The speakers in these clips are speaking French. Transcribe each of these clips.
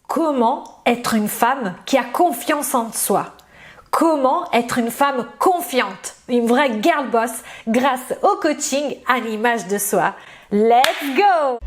Comment être une femme qui a confiance en soi? Comment être une femme confiante, une vraie girl boss grâce au coaching à l'image de soi? Let's go!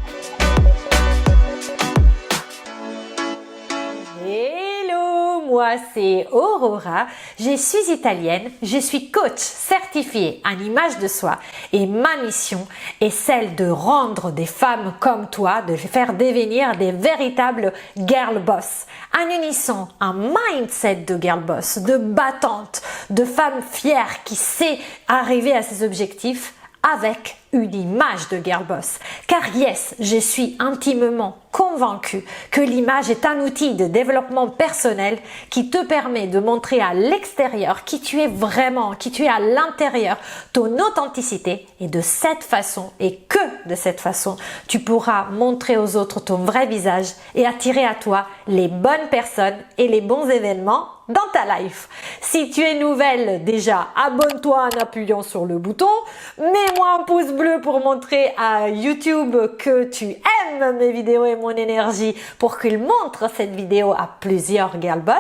Hello, moi c'est Aurora, je suis italienne, je suis coach certifiée en image de soi et ma mission est celle de rendre des femmes comme toi, de les faire devenir des véritables girl boss, en unissant un mindset de girl boss, de battante, de femme fière qui sait arriver à ses objectifs avec une image de girl boss. Car yes, je suis intimement convaincue que l'image est un outil de développement personnel qui te permet de montrer à l'extérieur qui tu es vraiment, qui tu es à l'intérieur, ton authenticité, et de cette façon et que de cette façon, tu pourras montrer aux autres ton vrai visage et attirer à toi les bonnes personnes et les bons événements dans ta life. Si tu es nouvelle, déjà abonne-toi en appuyant sur le bouton, mets-moi un pouce bleu pour montrer à YouTube que tu aimes mes vidéos et mon énergie pour qu'il montre cette vidéo à plusieurs girl boss.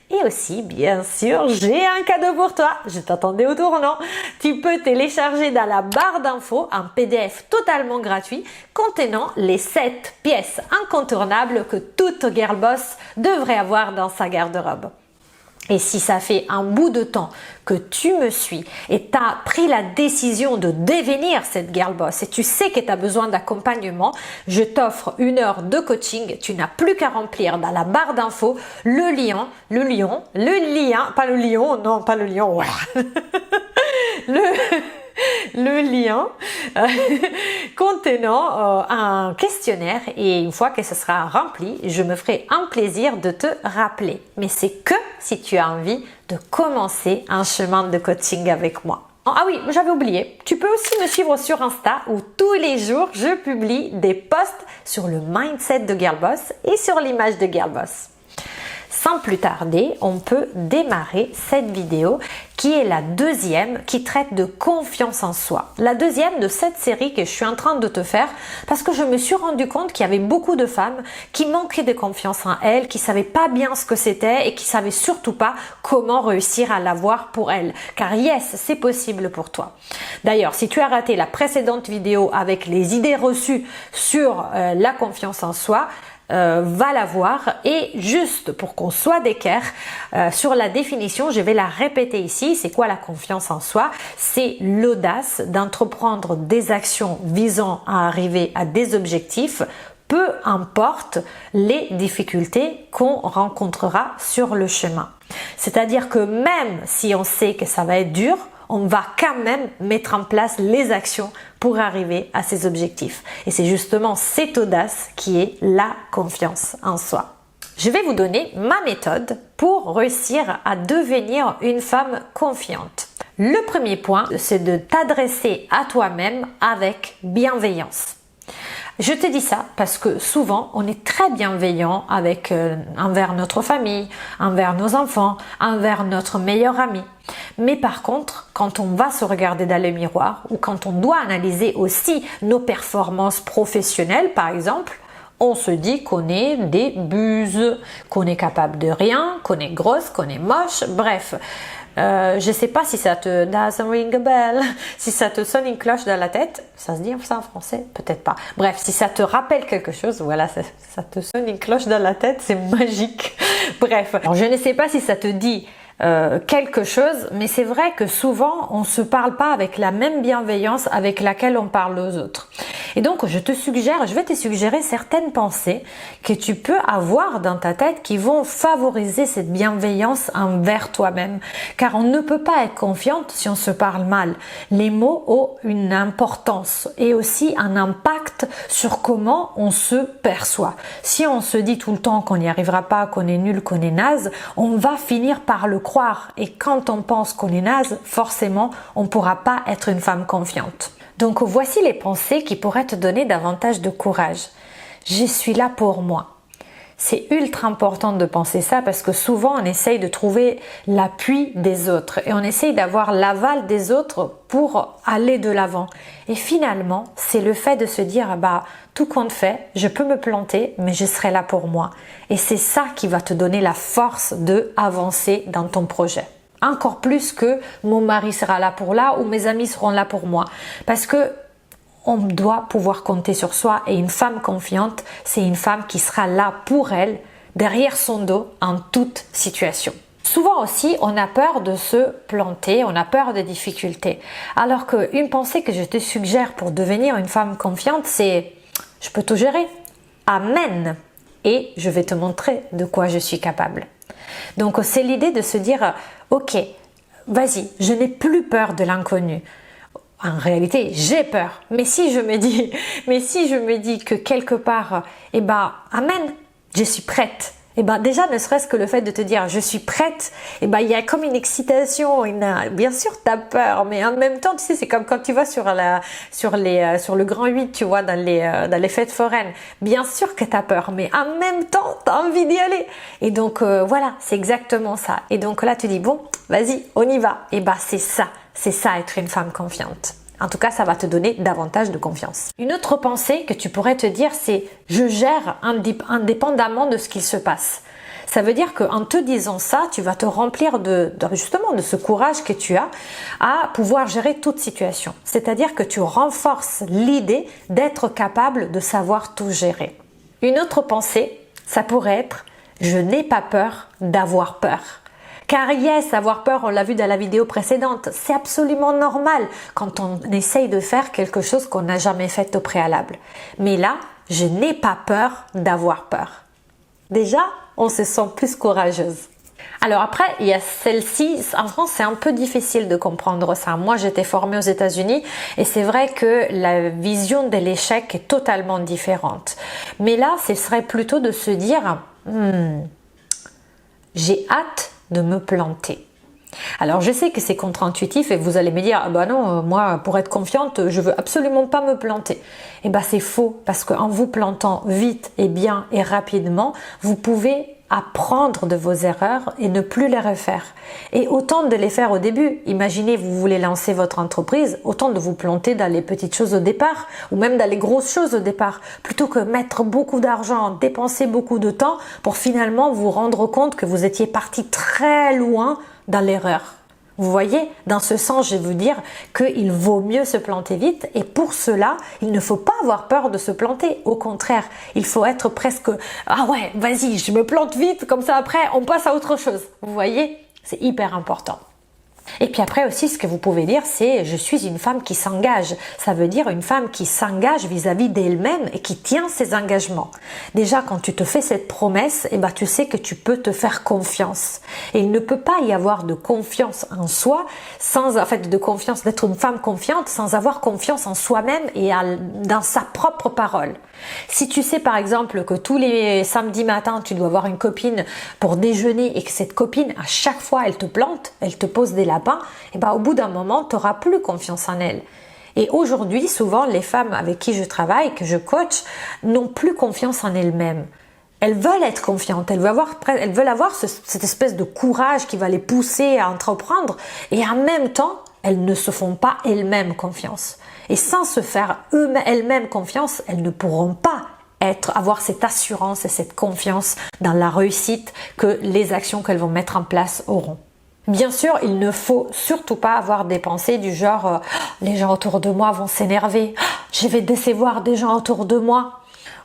Et aussi, bien sûr, j'ai un cadeau pour toi. Je t'attendais au tournant. Tu peux télécharger dans la barre d'infos un PDF totalement gratuit contenant les 7 pièces incontournables que toute girl boss devrait avoir dans sa garde-robe. Et si ça fait un bout de temps que tu me suis et tu as pris la décision de devenir cette girl boss et tu sais que tu as besoin d'accompagnement, je t'offre 1 heure de coaching. Tu n'as plus qu'à remplir dans la barre d'infos le lien, pas le lion, non pas le lion, voilà. le lien contenant un questionnaire, et une fois que ce sera rempli, je me ferai un plaisir de te rappeler. Mais c'est que si tu as envie de commencer un chemin de coaching avec moi. Ah oui, j'avais oublié, tu peux aussi me suivre sur Insta où tous les jours je publie des posts sur le mindset de girl boss et sur l'image de girl boss. Sans plus tarder, on peut démarrer cette vidéo qui est la deuxième qui traite de confiance en soi. La deuxième de cette série que je suis en train de te faire parce que je me suis rendu compte qu'il y avait beaucoup de femmes qui manquaient de confiance en elles, qui savaient pas bien ce que c'était et qui savaient surtout pas comment réussir à l'avoir pour elles. Car yes, c'est possible pour toi. D'ailleurs, si tu as raté la précédente vidéo avec les idées reçues sur la confiance en soi, va la voir, et juste pour qu'on soit d'équerre sur la définition, je vais la répéter ici. C'est quoi la confiance en soi? C'est l'audace d'entreprendre des actions visant à arriver à des objectifs, peu importe les difficultés qu'on rencontrera sur le chemin. C'est-à-dire que même si on sait que ça va être dur, on va quand même mettre en place les actions pour arriver à ces objectifs. Et c'est justement cette audace qui est la confiance en soi. Je vais vous donner ma méthode pour réussir à devenir une femme confiante. Le premier point, c'est de t'adresser à toi-même avec bienveillance. Je te dis ça parce que souvent on est très bienveillant envers notre famille, envers nos enfants, envers notre meilleur ami. Mais par contre, quand on va se regarder dans le miroir ou quand on doit analyser aussi nos performances professionnelles par exemple, on se dit qu'on est des buses, qu'on est capable de rien, qu'on est grosse, qu'on est moche, bref. Je sais pas si ça te doesn't ring a bell, si ça te sonne une cloche dans la tête, ça se dit ça en français, peut-être pas. Bref, si ça te rappelle quelque chose, voilà, ça te sonne une cloche dans la tête, c'est magique. Bref, alors, je ne sais pas si ça te dit quelque chose, mais c'est vrai que souvent on se parle pas avec la même bienveillance avec laquelle on parle aux autres. Et donc je vais te suggérer certaines pensées que tu peux avoir dans ta tête qui vont favoriser cette bienveillance envers toi-même, car on ne peut pas être confiante si on se parle mal. Les mots ont une importance et aussi un impact sur comment on se perçoit. Si on se dit tout le temps qu'on n'y arrivera pas, qu'on est nul, qu'on est naze, on va finir par le croire, et quand on pense qu'on est naze, forcément on ne pourra pas être une femme confiante. Donc voici les pensées qui pourraient te donner davantage de courage. Je suis là pour moi. C'est ultra important de penser ça parce que souvent on essaye de trouver l'appui des autres et on essaye d'avoir l'aval des autres pour aller de l'avant. Et finalement, c'est le fait de se dire bah tout compte fait, je peux me planter mais je serai là pour moi. Et c'est ça qui va te donner la force de avancer dans ton projet. Encore plus que mon mari sera là pour là ou mes amis seront là pour moi. Parce que on doit pouvoir compter sur soi et une femme confiante, c'est une femme qui sera là pour elle, derrière son dos, en toute situation. Souvent aussi, on a peur de se planter, on a peur des difficultés. Alors qu'une pensée que je te suggère pour devenir une femme confiante, c'est « je peux tout gérer, amen !» et je vais te montrer de quoi je suis capable. Donc c'est l'idée de se dire « ok, vas-y, je n'ai plus peur de l'inconnu ». En réalité, j'ai peur. Mais si je me dis que quelque part, amen, je suis prête. Déjà, ne serait-ce que le fait de te dire je suis prête, il y a comme une excitation, bien sûr tu as peur, mais en même temps, tu sais, c'est comme quand tu vas sur le Grand 8, tu vois, dans les fêtes foraines. Bien sûr que tu as peur, mais en même temps, tu as envie d'y aller. Et donc, voilà, c'est exactement ça. Et donc là, tu dis, bon, vas-y, on y va. C'est ça être une femme confiante. En tout cas, ça va te donner davantage de confiance. Une autre pensée que tu pourrais te dire, c'est « je gère indépendamment de ce qu'il se passe ». Ça veut dire qu'en te disant ça, tu vas te remplir justement de ce courage que tu as à pouvoir gérer toute situation. C'est-à-dire que tu renforces l'idée d'être capable de savoir tout gérer. Une autre pensée, ça pourrait être « je n'ai pas peur d'avoir peur ». Car yes, avoir peur, on l'a vu dans la vidéo précédente, c'est absolument normal quand on essaye de faire quelque chose qu'on n'a jamais fait au préalable. Mais là, je n'ai pas peur d'avoir peur. Déjà, on se sent plus courageuse. Alors après, il y a celle-ci, en France, c'est un peu difficile de comprendre ça. Moi, j'étais formée aux États-Unis et c'est vrai que la vision de l'échec est totalement différente. Mais là, ce serait plutôt de se dire, j'ai hâte de me planter. Alors je sais que c'est contre-intuitif et vous allez me dire ah bah non, moi pour être confiante je veux absolument pas me planter. Et bah c'est faux parce qu'en vous plantant vite et bien et rapidement vous pouvez apprendre de vos erreurs et ne plus les refaire. Et autant de les faire au début. Imaginez, vous voulez lancer votre entreprise, autant de vous planter dans les petites choses au départ ou même dans les grosses choses au départ, plutôt que mettre beaucoup d'argent, dépenser beaucoup de temps pour finalement vous rendre compte que vous étiez parti très loin dans l'erreur. Vous voyez, dans ce sens, je vais vous dire qu'il vaut mieux se planter vite et pour cela, il ne faut pas avoir peur de se planter. Au contraire, il faut être presque « Ah ouais, vas-y, je me plante vite, comme ça après, on passe à autre chose. » Vous voyez, c'est hyper important. Et puis après aussi, ce que vous pouvez dire, c'est « je suis une femme qui s'engage ». Ça veut dire une femme qui s'engage vis-à-vis d'elle-même et qui tient ses engagements. Déjà, quand tu te fais cette promesse, tu sais que tu peux te faire confiance. Et il ne peut pas y avoir de confiance en soi, d'être une femme confiante sans avoir confiance en soi-même et dans sa propre parole. Si tu sais par exemple que tous les samedis matins, tu dois voir une copine pour déjeuner et que cette copine, à chaque fois, elle te plante, elle te pose des lapins, au bout d'un moment, tu n'auras plus confiance en elle. Et aujourd'hui, souvent, les femmes avec qui je travaille, que je coach, n'ont plus confiance en elles-mêmes. Elles veulent être confiantes, elles veulent avoir cette espèce de courage qui va les pousser à entreprendre et en même temps, elles ne se font pas elles-mêmes confiance. Et sans se faire elles-mêmes confiance, elles ne pourront pas avoir cette assurance et cette confiance dans la réussite que les actions qu'elles vont mettre en place auront. Bien sûr, il ne faut surtout pas avoir des pensées du genre les gens autour de moi vont s'énerver, je vais décevoir des gens autour de moi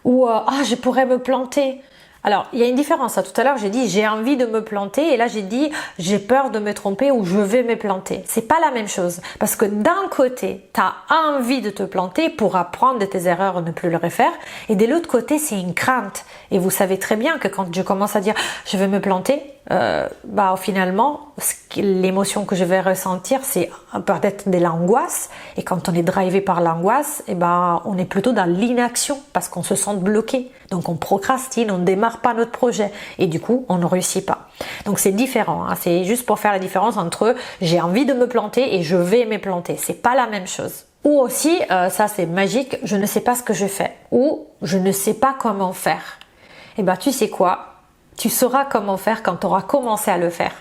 ou je pourrais me planter. Alors, il y a une différence. Tout à l'heure, j'ai dit j'ai envie de me planter et là, j'ai dit j'ai peur de me tromper ou je vais me planter. C'est pas la même chose parce que d'un côté, tu as envie de te planter pour apprendre de tes erreurs et ne plus le refaire et de l'autre côté, c'est une crainte. Et vous savez très bien que quand je commence à dire je vais me planter, finalement, l'émotion que je vais ressentir, c'est peut-être de l'angoisse. Et quand on est drivé par l'angoisse, on est plutôt dans l'inaction parce qu'on se sent bloqué. Donc on procrastine, on ne démarre pas notre projet et du coup on ne réussit pas. Donc c'est différent, c'est juste pour faire la différence entre j'ai envie de me planter et je vais me planter. C'est pas la même chose. Ou aussi, ça c'est magique, je ne sais pas ce que je fais ou je ne sais pas comment faire. eh ben, tu sais quoi? Tu sauras comment faire quand tu auras commencé à le faire.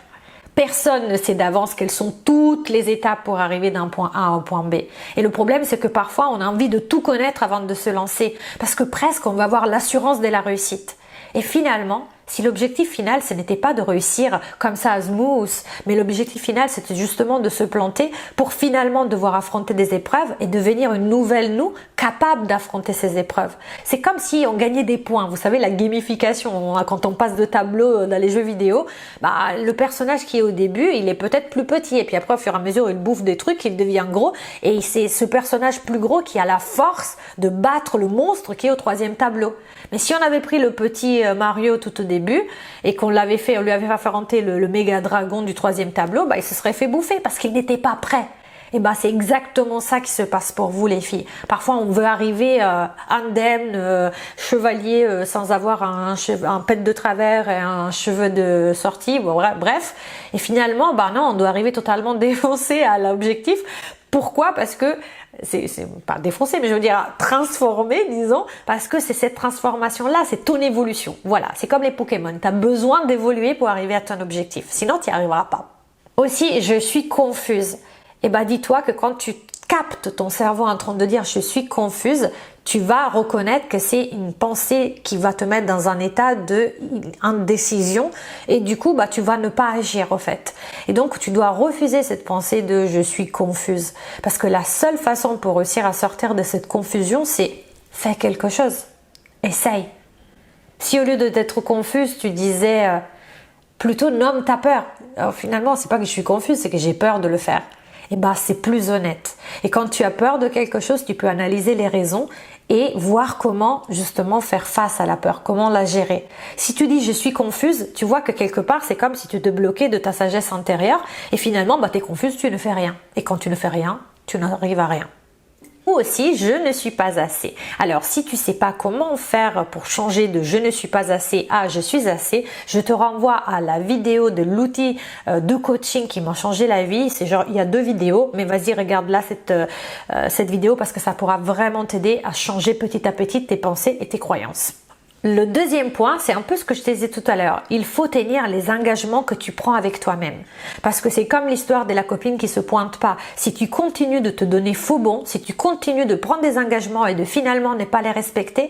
Personne ne sait d'avance quelles sont toutes les étapes pour arriver d'un point A au point B. Et le problème, c'est que parfois, on a envie de tout connaître avant de se lancer, parce que presque on va avoir l'assurance de la réussite. Et finalement, si l'objectif final, ce n'était pas de réussir comme ça à smooth, mais l'objectif final, c'était justement de se planter pour finalement devoir affronter des épreuves et devenir une nouvelle nous capable d'affronter ces épreuves. C'est comme si on gagnait des points. Vous savez, la gamification, quand on passe de tableau dans les jeux vidéo, le personnage qui est au début, il est peut-être plus petit et puis après, au fur et à mesure, il bouffe des trucs, il devient gros et c'est ce personnage plus gros qui a la force de battre le monstre qui est au troisième tableau. Mais si on avait pris le petit Mario tout au début et qu'on l'avait fait, on lui avait fait affronter le méga dragon du troisième tableau, il se serait fait bouffer parce qu'il n'était pas prêt. Et c'est exactement ça qui se passe pour vous les filles. Parfois on veut arriver indemne, chevalier sans avoir un pet de travers et un cheveu de sortie, bref. Et finalement, non, on doit arriver totalement défoncé à l'objectif. Pourquoi? Parce que c'est pas défoncé, mais je veux dire transformé, disons, parce que c'est cette transformation-là, c'est ton évolution. Voilà, c'est comme les Pokémon. Tu as besoin d'évoluer pour arriver à ton objectif. Sinon, tu n'y arriveras pas. Aussi, je suis confuse. Dis-toi que quand tu captes ton cerveau en train de dire je suis confuse, tu vas reconnaître que c'est une pensée qui va te mettre dans un état d'indécision et du coup tu vas ne pas agir au fait. Et donc tu dois refuser cette pensée de je suis confuse parce que la seule façon pour réussir à sortir de cette confusion, c'est fais quelque chose, essaye. Si au lieu d'être confuse, tu disais plutôt nomme ta peur. Alors finalement, c'est pas que je suis confuse, c'est que j'ai peur de le faire. C'est plus honnête. Et quand tu as peur de quelque chose, tu peux analyser les raisons et voir comment justement faire face à la peur, comment la gérer. Si tu dis je suis confuse, tu vois que quelque part c'est comme si tu te bloquais de ta sagesse intérieure et finalement tu es confuse, tu ne fais rien. Et quand tu ne fais rien, tu n'arrives à rien. Ou aussi je ne suis pas assez. Alors si tu sais pas comment faire pour changer de je ne suis pas assez à je suis assez, je te renvoie à la vidéo de l'outil de coaching qui m'a changé la vie. C'est genre il y a 2 vidéos, mais vas-y regarde là cette vidéo parce que ça pourra vraiment t'aider à changer petit à petit tes pensées et tes croyances. Le deuxième point, c'est un peu ce que je te disais tout à l'heure. Il faut tenir les engagements que tu prends avec toi-même. Parce que c'est comme l'histoire de la copine qui se pointe pas. Si tu continues de te donner faux bons, si tu continues de prendre des engagements et de finalement ne pas les respecter,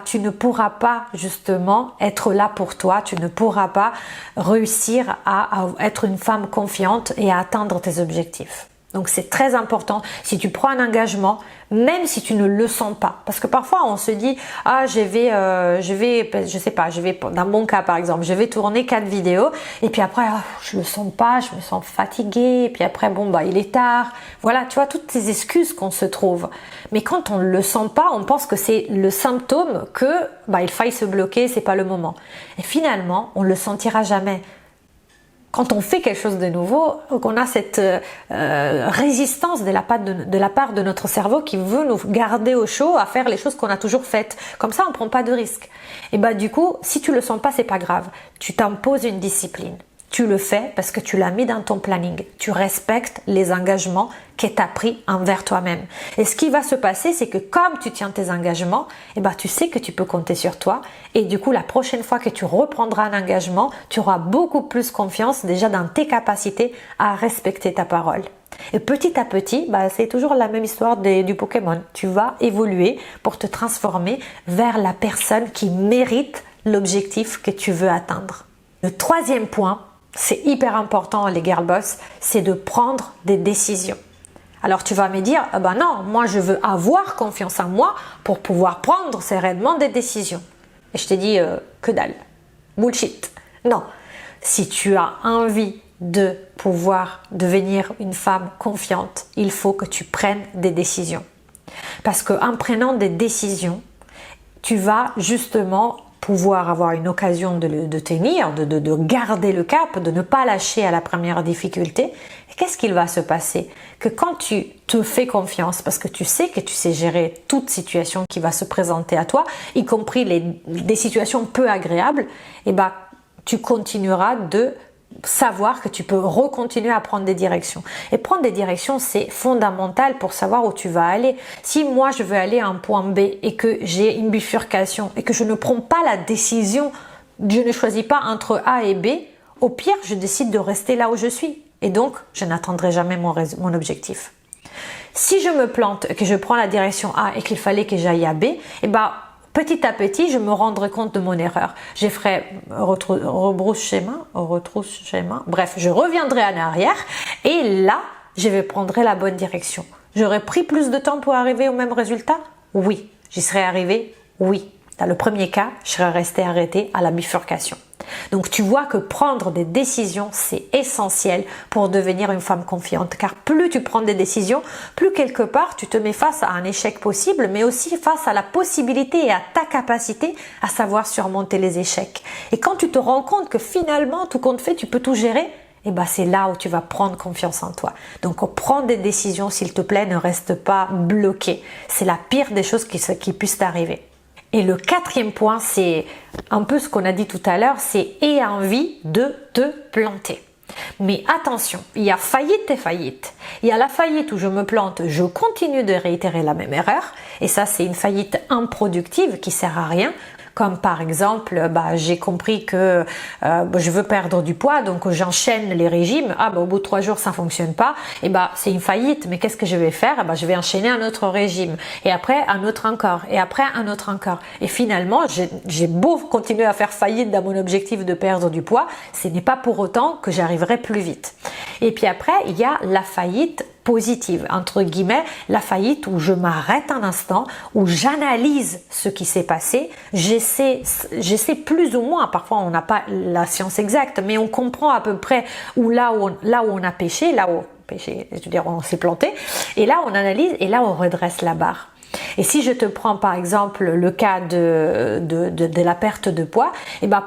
tu ne pourras pas justement être là pour toi. Tu ne pourras pas réussir à être une femme confiante et à atteindre tes objectifs. Donc c'est très important, si tu prends un engagement, même si tu ne le sens pas, parce que parfois on se dit je vais dans mon cas par exemple, je vais tourner 4 vidéos et puis après je le sens pas, je me sens fatiguée et puis après il est tard, voilà, tu vois toutes ces excuses qu'on se trouve. Mais quand on ne le sent pas, on pense que c'est le symptôme que il faille se bloquer, c'est pas le moment. Et finalement, on le sentira jamais. Quand on fait quelque chose de nouveau, qu'on a cette résistance de la part de notre cerveau qui veut nous garder au chaud à faire les choses qu'on a toujours faites. Comme ça, on ne prend pas de risques. Et du coup, si tu le sens pas, c'est pas grave. Tu t'imposes une discipline. Tu le fais parce que tu l'as mis dans ton planning. Tu respectes les engagements que tu as pris envers toi-même. Et ce qui va se passer, c'est que comme tu tiens tes engagements, tu sais que tu peux compter sur toi. Et du coup, la prochaine fois que tu reprendras un engagement, tu auras beaucoup plus confiance déjà dans tes capacités à respecter ta parole. Et petit à petit, c'est toujours la même histoire du Pokémon. Tu vas évoluer pour te transformer vers la personne qui mérite l'objectif que tu veux atteindre. Le troisième point, c'est hyper important les girl boss, c'est de prendre des décisions. Alors tu vas me dire, non, moi je veux avoir confiance en moi pour pouvoir prendre sereinement des décisions. Et je te dis, que dalle, bullshit. Non, si tu as envie de pouvoir devenir une femme confiante, il faut que tu prennes des décisions. Parce qu'en prenant des décisions, tu vas justement pouvoir avoir une occasion de tenir, de garder le cap, de ne pas lâcher à la première difficulté. Et qu'est-ce qu'il va se passer? Que quand tu te fais confiance, parce que tu sais que tu sais gérer toute situation qui va se présenter à toi, y compris des situations peu agréables, tu continueras de savoir que tu peux recontinuer à prendre des directions. Et prendre des directions, c'est fondamental pour savoir où tu vas aller. Si moi, je veux aller à un point B et que j'ai une bifurcation et que je ne prends pas la décision, je ne choisis pas entre A et B, au pire, je décide de rester là où je suis. Et donc, je n'atteindrai jamais mon objectif. Si je me plante et que je prends la direction A et qu'il fallait que j'aille à B, eh ben, petit à petit, je me rendrai compte de mon erreur. Je ferai retrousse schéma, bref, je reviendrai en arrière et là, je prendrai la bonne direction. J'aurais pris plus de temps pour arriver au même résultat? Oui. J'y serais arrivé? Oui. Dans le premier cas, je serais resté arrêté à la bifurcation. Donc tu vois que prendre des décisions, c'est essentiel pour devenir une femme confiante. Car plus tu prends des décisions, plus quelque part tu te mets face à un échec possible, mais aussi face à la possibilité et à ta capacité à savoir surmonter les échecs. Et quand tu te rends compte que finalement, tout compte fait, tu peux tout gérer, et ben c'est là où tu vas prendre confiance en toi. Donc prends des décisions, s'il te plaît, ne reste pas bloqué. C'est la pire des choses qui puissent t'arriver. Et le quatrième point, c'est un peu ce qu'on a dit tout à l'heure, c'est aie envie de te planter. Mais attention, il y a faillite et faillite. Il y a la faillite où je me plante, je continue de réitérer la même erreur. Et ça, c'est une faillite improductive qui sert à rien. Comme par exemple, j'ai compris que je veux perdre du poids, donc j'enchaîne les régimes. Au bout de 3 jours, ça fonctionne pas. Et c'est une faillite. Mais qu'est-ce que je vais faire? Je vais enchaîner un autre régime. Et après, un autre encore. Et après, un autre encore. Et finalement, j'ai beau continuer à faire faillite dans mon objectif de perdre du poids, ce n'est pas pour autant que j'arriverai plus vite. Et puis après, il y a la faillite positive, entre guillemets, la faillite où je m'arrête un instant, où j'analyse ce qui s'est passé, j'essaie plus ou moins, parfois on n'a pas la science exacte, mais on comprend à peu près là où on a péché, je veux dire on s'est planté, et là on analyse et là on redresse la barre. Et si je te prends par exemple le cas de la perte de poids,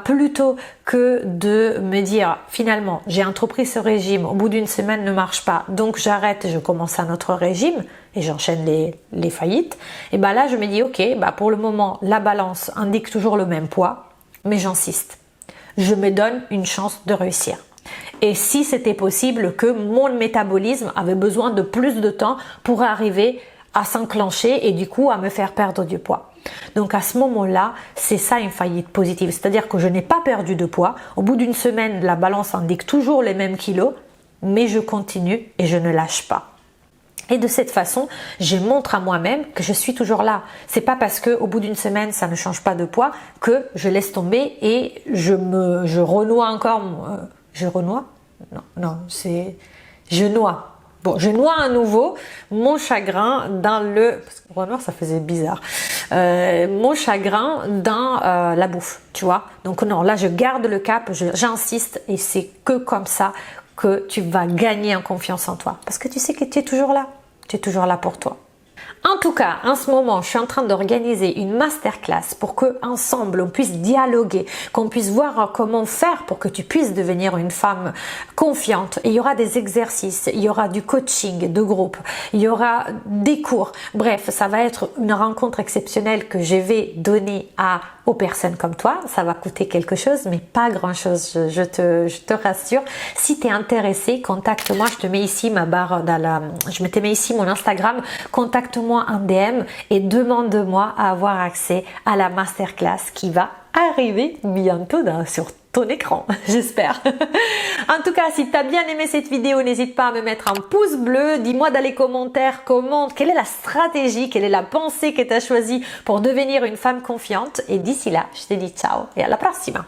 plutôt que de me dire finalement j'ai entrepris ce régime, au bout d'une semaine ne marche pas, donc j'arrête, je commence un autre régime et j'enchaîne les faillites, là je me dis ok, pour le moment la balance indique toujours le même poids, mais j'insiste, je me donne une chance de réussir. Et si c'était possible que mon métabolisme avait besoin de plus de temps pour arriver à s'enclencher et du coup à me faire perdre du poids. Donc à ce moment-là, c'est ça une faillite positive. C'est-à-dire que je n'ai pas perdu de poids. Au bout d'une semaine, la balance indique toujours les mêmes kilos, mais je continue et je ne lâche pas. Et de cette façon, je montre à moi-même que je suis toujours là. C'est pas parce que au bout d'une semaine, ça ne change pas de poids que je laisse tomber et je renoie encore. Je renoie? Non, c'est je noie. Bon, je noie à nouveau mon chagrin dans parce que renoir, ça faisait bizarre. Mon chagrin dans la bouffe, tu vois. Donc non, là, je garde le cap, j'insiste et c'est que comme ça que tu vas gagner en confiance en toi. Parce que tu sais que tu es toujours là. Tu es toujours là pour toi. En tout cas, en ce moment, je suis en train d'organiser une masterclass pour que ensemble on puisse dialoguer, qu'on puisse voir comment faire pour que tu puisses devenir une femme confiante. Et il y aura des exercices, il y aura du coaching de groupe, il y aura des cours. Bref, ça va être une rencontre exceptionnelle que je vais donner aux personnes comme toi. Ça va coûter quelque chose, mais pas grand chose, je te rassure. Si tu es intéressé, contacte-moi, je te mets ici ma barre je te mets ici mon Instagram, contacte-moi en DM et demande-moi à avoir accès à la masterclass qui va arriver bientôt sur ton écran, j'espère. En tout cas, si tu as bien aimé cette vidéo, n'hésite pas à me mettre un pouce bleu. Dis-moi dans les commentaires quelle est la stratégie, quelle est la pensée que tu as choisie pour devenir une femme confiante. Et d'ici là, je te dis ciao et à la prochaine.